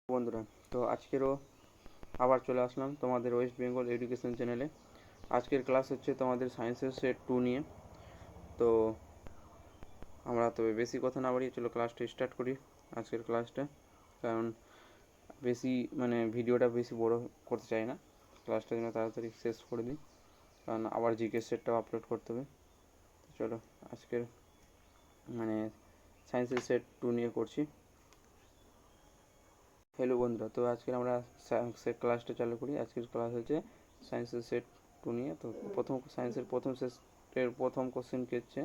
বন্ধুরা, তো আজকেরও আবার চলে আসলাম তোমাদের ওয়েস্ট বেঙ্গল এডুকেশন চ্যানেলে। আজকের ক্লাস হচ্ছে তোমাদের সায়েন্সের সেট 2 নিয়ে। তো আমরা তবে বেশি কথা না বাড়িয়ে চলো ক্লাসটা স্টার্ট করি। আজকের ক্লাসটা কারণ বেশি ভিডিওটা বেশি বড় করতে চাই না, ক্লাসটা যেন তাড়াতাড়ি শেষ করে দিই, কারণ আবার জিকে সেটটাও আপলোড করতে হবে। তো চলো আজকের সায়েন্সের সেট 2 নিয়ে করছি। হ্যালো বন্ধুরা, তো আজকে আমরা ক্লাসটা চালু করি। আজকের ক্লাস হচ্ছে সায়েন্সের সেট 2 নিয়ে। তো সায়েন্সের প্রথম সেটের প্রথম কোশ্চেন কি হচ্ছে,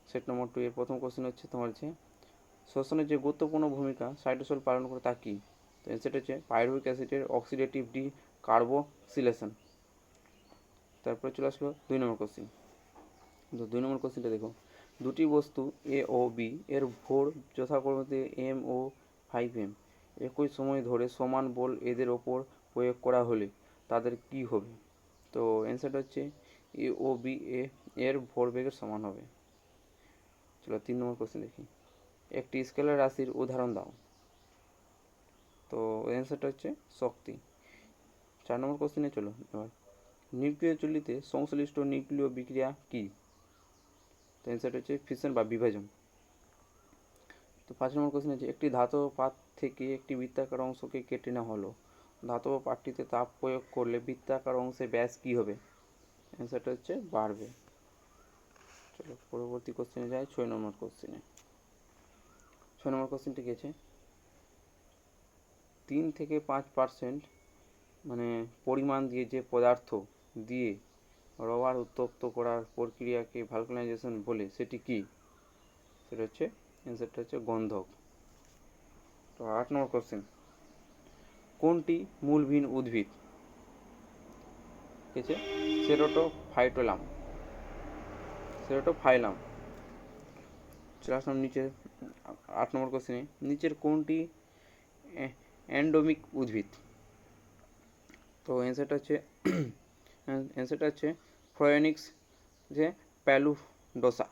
সেট নম্বর 2 এর প্রথম কোশ্চেন হচ্ছে তোমার হচ্ছে শ্বসনের যে গুরুত্বপূর্ণ ভূমিকা সাইটোসল পালন করে তা কী। তো সেটা হচ্ছে পাইরুভিক অ্যাসিডের অক্সিডেটিভ ডি কার্বোক্সিলেশন। তারপরে চলে আসলো 2 নম্বর কোশ্চেন। তো 2 নম্বর কোশ্চেনটা দেখো, দুটি বস্তু এ ও বি এর ভর যথাক্রমে M ও 5M একই সময় ধরে সমান বল এদের ওপর প্রয়োগ করা হলে তাদের কি হবে। তো অ্যান্সারটা হচ্ছে এ ও বি এর ভরবেগের সমান হবে। চলো 3 নম্বর কোশ্চেন দেখি, একটি স্কেলার রাশির উদাহরণ দাও। তো অ্যান্সারটা হচ্ছে শক্তি। 4 নম্বর কোশ্চেনে চলো এবার, নিউক্লিয় চুল্লিতে সংশ্লিষ্ট নিউক্লিয় বিক্রিয়া কী। তো অ্যান্সারটা হচ্ছে ফিশন বা বিভাজন। তো 5 নম্বর কোশ্চেন আছে, একটি ধাতব পাত থেকে একটি বৃত্তাকার অংশকে কেটে নেওয়া হলো, ধাতব পাতটিতে তাপ প্রয়োগ করলে বৃত্তাকার অংশের ব্যাস কী হবে। অ্যান্সারটা হচ্ছে বাড়বে। চলো পরবর্তী কোশ্চেনে যাই, 6 নম্বর কোশ্চেনে। 6 নম্বর কোশ্চেনটি কি আছে, 3 থেকে 5% পরিমাণ দিয়ে যে পদার্থ দিয়ে রবার উত্তপ্ত করার প্রক্রিয়াকে ভালকানাইজেশন বলে সেটি কি। সেটা হচ্ছে অ্যান্সারটা হচ্ছে গন্ধক। তো 8 নম্বর কোশ্চেন, কোনটি মূলবিহীন উদ্ভিদ। ঠিক আছে, সেরোটোফাইটোলাম, সেরোটোফাইলাম। চলে আসলাম নিচে 8 নম্বর কোশ্চেনে, নিচের কোনটি এন্ডোমিক উদ্ভিদ। তো অ্যান্সারটা হচ্ছে ফ্লোয়েনিক্স যে প্যালুডোসা।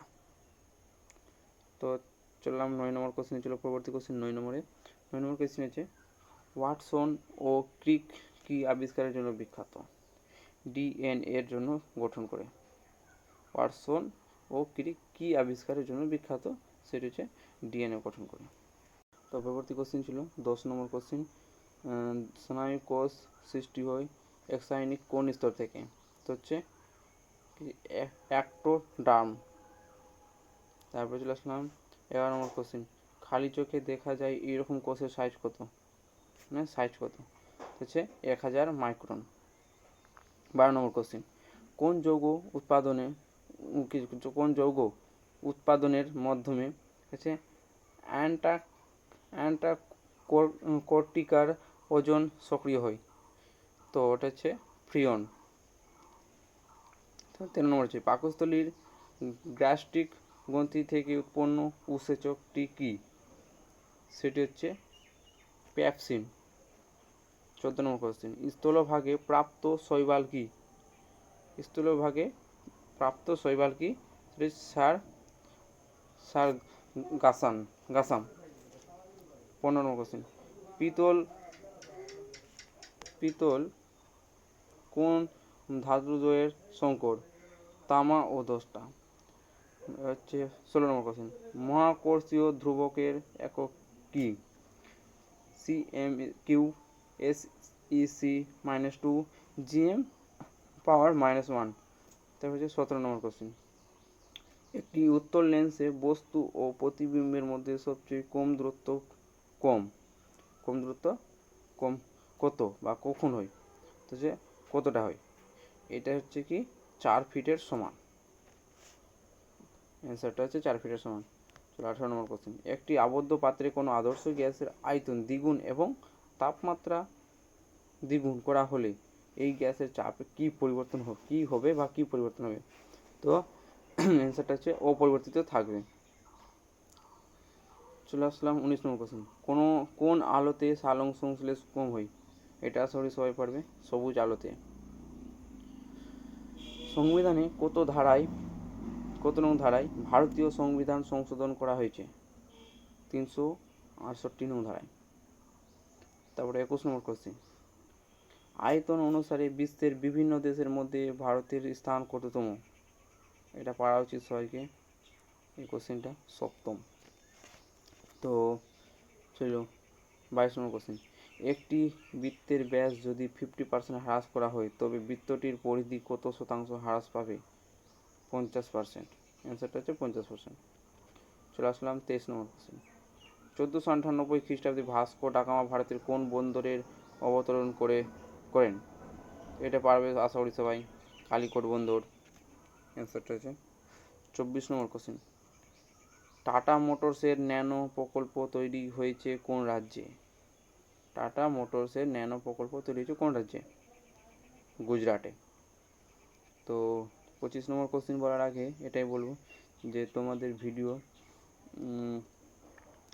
তো চললাম 9 নম্বর কোশ্চেনে। চলো পরবর্তী কোশ্চেন 9 নম্বরে। 9 নম্বর কোশ্চেন হচ্ছে ওয়াটসন ও ক্রিক কি আবিষ্কারের জন্য বিখ্যাত। ডিএনএ এর জন্য গঠন করে। ওয়াটসন ও ক্রিক কি আবিষ্কারের জন্য বিখ্যাত, সেটি হচ্ছে ডিএনএ গঠন করে। তো পরবর্তী কোশ্চেন ছিল 10 নম্বর কোশ্চেন, স্নায়ু কোষ সৃষ্টি হয় এক্সাইনিক কোন স্তর থেকে। তো হচ্ছে অ্যাক্টোডার্ম। তারপরে চলে আসলাম 11 নম্বর কোশ্চেন, খালি চোখে দেখা যায় এরকম কোষের সাইজ কত, হচ্ছে 1000 মাইক্রন। 12 নম্বর কোশ্চেন, কোন যৌগ মাধ্যমে হচ্ছে অ্যান্টাকর্টিকার ওজন সক্রিয় হয়। তো ওটা হচ্ছে ফ্রিয়ন। 13 নম্বর হচ্ছে পাকস্থলীর গ্যাস্ট্রিক গ্রন্থি থেকে উৎপন্ন উৎসেচকটি কী। সেটি হচ্ছে পেপসিন। 14 নম্বর কোশ্চেন, স্থলভাগে প্রাপ্ত শৈবাল কি। স্থলভাগে প্রাপ্ত শৈবাল কি, সেটি সার গাসাম। 15 নম্বর কোশ্চেন, পিতল কোন ধাতুদ্বয়ের সংকর, তামা ও দস্তা। হচ্ছে 16 নম্বর কোশ্চেন, মহাকর্ষীয় ধ্রুবকের একক কি। CMQ-SEC-2 GM⁻⁻1। তারপর হচ্ছে 17 নম্বর কোশ্চেন, একটি উত্তল লেন্সে বস্তু ও প্রতিবিম্বের মধ্যে সবচেয়ে কম দূরত্ব কত বা কখন হয়। তো যে কতটা হয়, এটা হচ্ছে কি 4 ফিটের সমান। অ্যান্সারটা হচ্ছে 4 ফিটের সমান। চলো 18 নম্বর কোশ্চেন, একটি আবদ্ধ পাত্রে কোনো আদর্শ গ্যাসের আয়তন দ্বিগুণ এবং তাপমাত্রা দ্বিগুণ করা হলে এই গ্যাসের চাপে কী পরিবর্তন হবে। তো অ্যান্সারটা হচ্ছে অপরিবর্তিত থাকবে। চলে আসলাম 19 নম্বর কোশ্চেন, কোন আলোতে সালং সংশ্লেষ কম হয়। এটা সবাই পারবে, সবুজ আলোতে। সংবিধানে কত নং ধারায় ভারতীয় সংবিধান সংশোধন করা হয়েছে। 368 নং ধারায়। তারপরে 21 নম্বর কোশ্চেন, আয়তন অনুসারে বিশ্বের বিভিন্ন দেশের মধ্যে ভারতের স্থান কততম? এটা পারা উচিত সবাইকে, এই কোশ্চেনটা সপ্তম। তো চলো 22 নম্বর কোশ্চেন, একটি বৃত্তের ব্যাস যদি 50% হ্রাস করা হয় তবে বৃত্তটির পরিধি কত শতাংশ হ্রাস পাবে? 50%। অ্যান্সারটা হচ্ছে 50%। চলে আসলাম 23 নম্বর কোশ্চেন, 1498 খ্রিস্টাব্দে ভাস্কো ডা গামা ভারতের কোন বন্দরের অবতরণ করেন? এটা পারবে আশা করি সবাই, কালিকট বন্দর। অ্যান্সারটা হচ্ছে 24 নম্বর কোশ্চেন, টাটা মোটরসের ন্যানো প্রকল্প তৈরি হয়েছে কোন রাজ্যে? টাটা মোটরসের ন্যানো প্রকল্প তৈরি হয়েছে কোন রাজ্যে? গুজরাটে। তো 25 নম্বর কোশ্চেন বলার আগে এটাই বলবো যে তোমাদের ভিডিও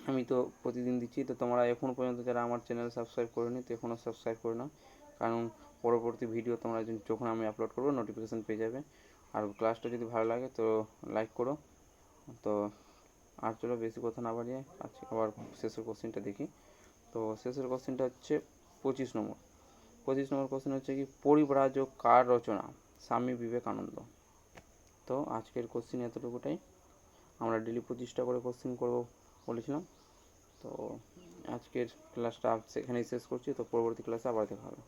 আমি তো প্রতিদিন দিচ্ছি, তো তোমরা এখনও পর্যন্ত যারা আমার চ্যানেল সাবস্ক্রাইব করেনি তো এখনও সাবস্ক্রাইব করে নাও, কারণ পরবর্তী ভিডিও তোমরা যখন আমি আপলোড করবো নোটিফিকেশান পেয়ে যাবে। আর ক্লাসটা যদি ভালো লাগে তো লাইক করো। তো আর চলো বেশি কথা না বাড়িয়ে আজকে আবার শেষের কোশ্চেনটা দেখি। তো শেষের কোশ্চেনটা হচ্ছে 25 নম্বর। 25 নম্বর কোশ্চেন হচ্ছে কি, পরিব্রাজক কার রচনা? স্বামী বিবেকানন্দ। তো আজকের কোশ্চেন এতটুকুটাই, আমরা ডেলি 25টা করে কোশ্চেন করবো বলেছিলাম। তো আজকের ক্লাসটা সেখানেই শেষ করছি, তো পরবর্তী ক্লাসে আবার দেখা হবে।